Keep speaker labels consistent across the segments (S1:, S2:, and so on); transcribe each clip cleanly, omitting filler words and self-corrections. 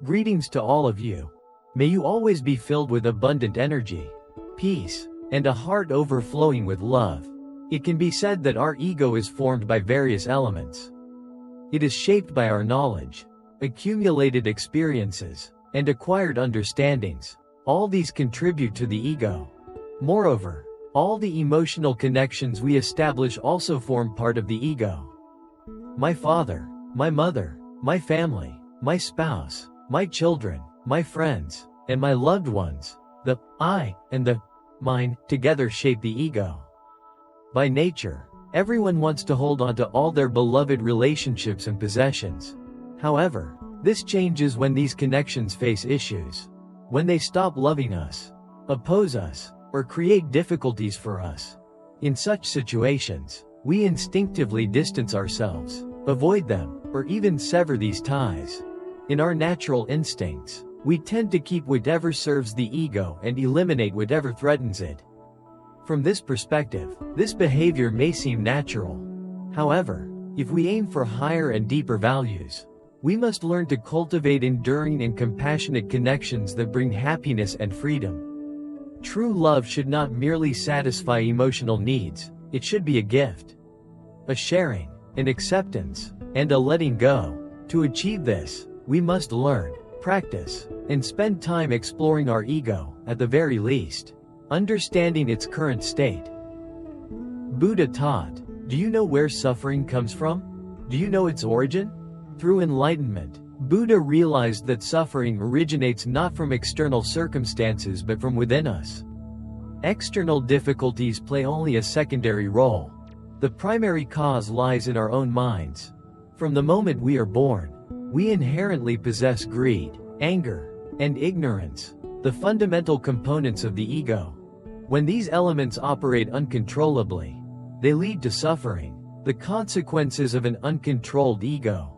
S1: Greetings to all of you. May you always be filled with abundant energy, peace, and a heart overflowing with love. It can be said that our ego is formed by various elements. It is shaped by our knowledge, accumulated experiences, and acquired understandings. All these contribute to the ego. Moreover, all the emotional connections we establish also form part of the ego. My father, my mother, my family, my spouse, my children, my friends, and my loved ones, the I and the mine, together shape the ego. By nature, everyone wants to hold on to all their beloved relationships and possessions. However, this changes when these connections face issues. When they stop loving us, oppose us, or create difficulties for us. In such situations, we instinctively distance ourselves, avoid them, or even sever these ties. In our natural instincts, we tend to keep whatever serves the ego and eliminate whatever threatens it. From this perspective, this behavior may seem natural. However, if we aim for higher and deeper values, we must learn to cultivate enduring and compassionate connections that bring happiness and freedom. True love should not merely satisfy emotional needs, it should be a gift, a sharing, an acceptance, and a letting go. To achieve this, we must learn, practice, and spend time exploring our ego, at the very least, understanding its current state. Buddha taught, do you know where suffering comes from? Do you know its origin? Through enlightenment, Buddha realized that suffering originates not from external circumstances but from within us. External difficulties play only a secondary role. The primary cause lies in our own minds. From the moment we are born, we inherently possess greed, anger, and ignorance, the fundamental components of the ego. When these elements operate uncontrollably, they lead to suffering. The consequences of an uncontrolled ego,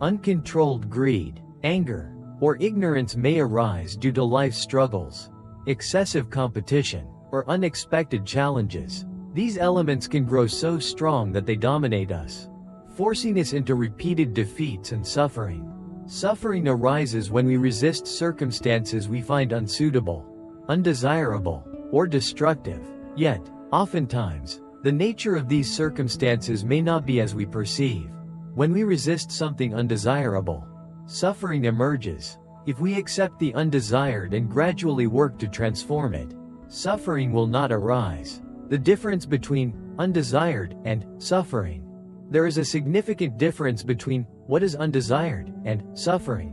S1: uncontrolled greed, anger, or ignorance may arise due to life's struggles, excessive competition, or unexpected challenges. These elements can grow so strong that they dominate us, forcing us into repeated defeats and suffering. Suffering arises when we resist circumstances we find unsuitable, undesirable, or destructive. Yet, oftentimes, the nature of these circumstances may not be as we perceive. When we resist something undesirable, suffering emerges. If we accept the undesired and gradually work to transform it, suffering will not arise. The difference between undesired and suffering. There is a significant difference between what is undesired and suffering.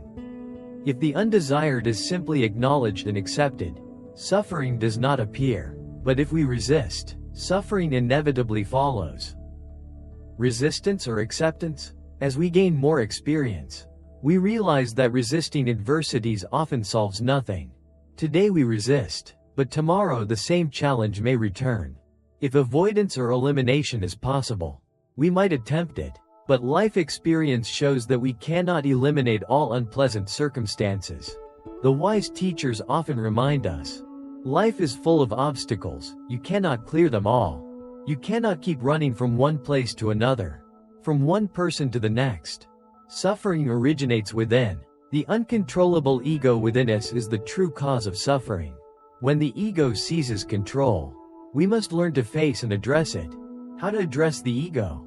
S1: If the undesired is simply acknowledged and accepted, suffering does not appear. But if we resist, suffering inevitably follows. Resistance or acceptance? As we gain more experience, we realize that resisting adversities often solves nothing. Today we resist, but tomorrow the same challenge may return. If avoidance or elimination is possible, we might attempt it, but life experience shows that we cannot eliminate all unpleasant circumstances. The wise teachers often remind us, life is full of obstacles, you cannot clear them all. You cannot keep running from one place to another, from one person to the next. Suffering originates within. The uncontrollable ego within us is the true cause of suffering. When the ego seizes control, we must learn to face and address it. How to address the ego?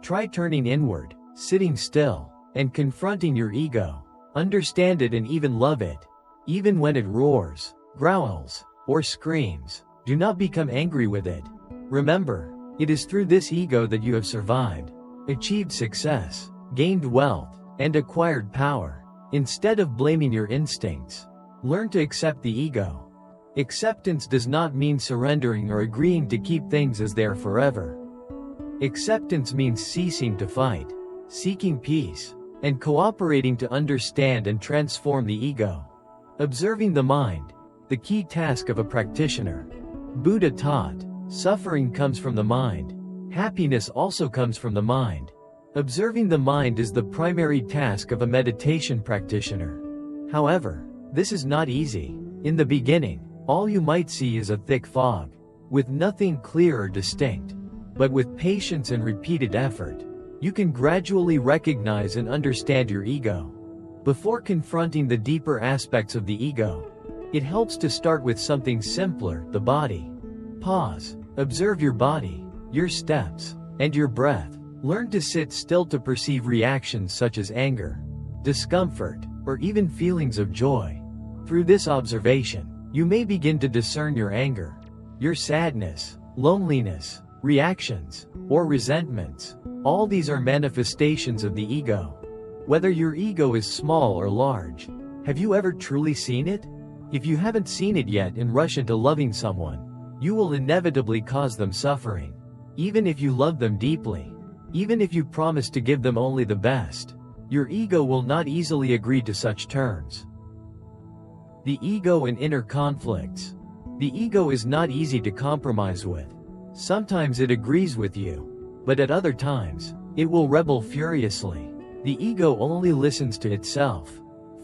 S1: Try turning inward, sitting still, and confronting your ego. Understand it and even love it. Even when it roars, growls, or screams, do not become angry with it. Remember, it is through this ego that you have survived, achieved success, gained wealth, and acquired power. Instead of blaming your instincts, learn to accept the ego. Acceptance does not mean surrendering or agreeing to keep things as they are forever. Acceptance means ceasing to fight, seeking peace, and cooperating to understand and transform the ego. Observing the mind, the key task of a practitioner. Buddha taught, suffering comes from the mind. Happiness also comes from the mind. Observing the mind is the primary task of a meditation practitioner. However, this is not easy. In the beginning, all you might see is a thick fog, with nothing clear or distinct. But with patience and repeated effort, you can gradually recognize and understand your ego. Before confronting the deeper aspects of the ego, it helps to start with something simpler, the body. Pause. Observe your body, your steps, and your breath. Learn to sit still to perceive reactions such as anger, discomfort, or even feelings of joy. Through this observation, you may begin to discern your anger, your sadness, loneliness, reactions, or resentments. All these are manifestations of the ego. Whether your ego is small or large, have you ever truly seen it? If you haven't seen it yet and rush into loving someone, you will inevitably cause them suffering. Even if you love them deeply, even if you promise to give them only the best, your ego will not easily agree to such terms. The ego and inner conflicts. The ego is not easy to compromise with. Sometimes it agrees with you, but at other times, it will rebel furiously. The ego only listens to itself,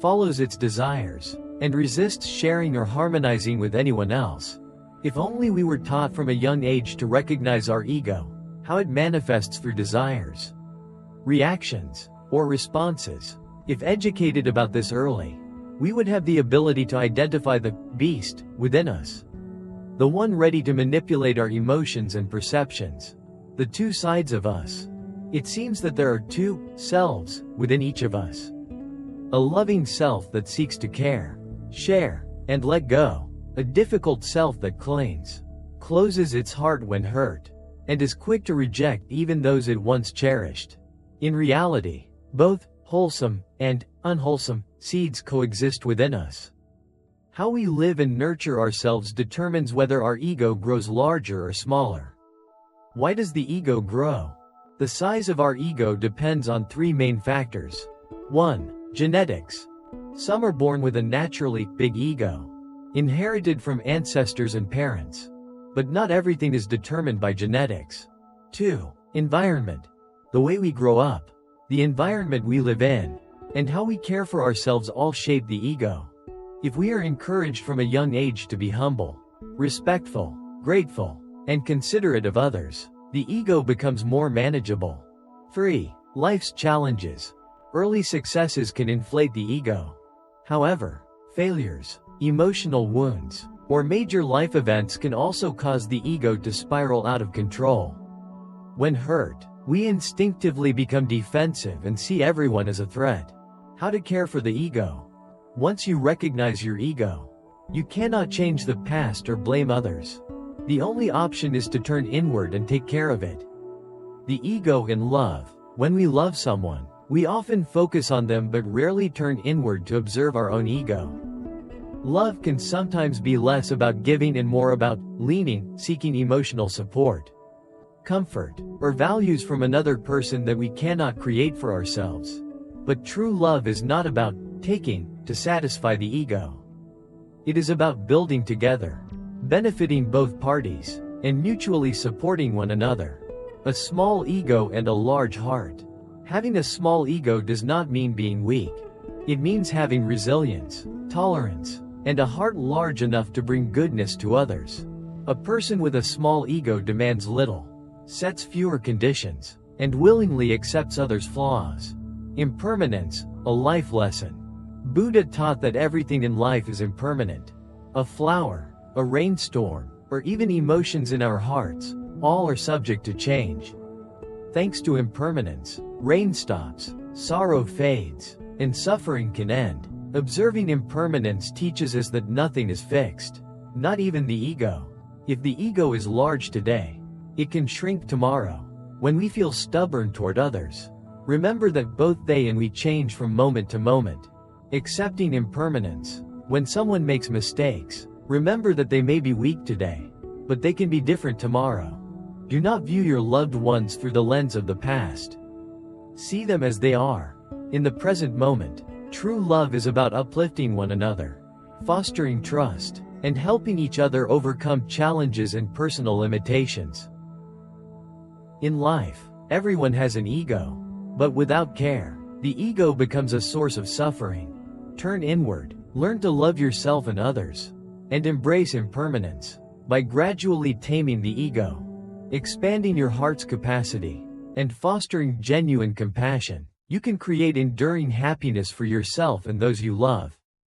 S1: follows its desires, and resists sharing or harmonizing with anyone else. If only we were taught from a young age to recognize our ego, how it manifests through desires, reactions, or responses. If educated about this early, we would have the ability to identify the beast within us, the one ready to manipulate our emotions and perceptions, the two sides of us. It seems that there are two selves within each of us. A loving self that seeks to care, share, and let go. A difficult self that clings, closes its heart when hurt, and is quick to reject even those it once cherished. In reality, both wholesome and unwholesome seeds coexist within us. How we live and nurture ourselves determines whether our ego grows larger or smaller. Why does the ego grow? The size of our ego depends on three main factors. 1. Genetics. Some are born with a naturally big ego, inherited from ancestors and parents. But not everything is determined by genetics. 2. Environment. The way we grow up, the environment we live in, and how we care for ourselves all shape the ego. If we are encouraged from a young age to be humble, respectful, grateful, and considerate of others, the ego becomes more manageable. 3. Life's challenges. Early successes can inflate the ego. However, failures, emotional wounds, or major life events can also cause the ego to spiral out of control. When hurt, we instinctively become defensive and see everyone as a threat. How to care for the ego? Once you recognize your ego, you cannot change the past or blame others. The only option is to turn inward and take care of it. The ego in love. When we love someone, we often focus on them but rarely turn inward to observe our own ego. Love can sometimes be less about giving and more about leaning, seeking emotional support, comfort, or values from another person that we cannot create for ourselves. But true love is not about taking to satisfy the ego. It is about building together, benefiting both parties, and mutually supporting one another. A small ego and a large heart. Having a small ego does not mean being weak. It means having resilience, tolerance, and a heart large enough to bring goodness to others. A person with a small ego demands little, sets fewer conditions, and willingly accepts others' flaws. Impermanence, a life lesson. Buddha taught that everything in life is impermanent. A flower, a rainstorm, or even emotions in our hearts, all are subject to change. Thanks to impermanence, rain stops, sorrow fades, and suffering can end. Observing impermanence teaches us that nothing is fixed, not even the ego. If the ego is large today, it can shrink tomorrow. When we feel stubborn toward others, remember that both they and we change from moment to moment. Accepting impermanence. When someone makes mistakes, remember that they may be weak today, but they can be different tomorrow. Do not view your loved ones through the lens of the past. See them as they are, in the present moment. True love is about uplifting one another, fostering trust, and helping each other overcome challenges and personal limitations. In life, everyone has an ego, but without care, the ego becomes a source of suffering. Turn inward, learn to love yourself and others, and embrace impermanence. By gradually taming the ego, expanding your heart's capacity, and fostering genuine compassion, You can create enduring happiness for yourself and those you love.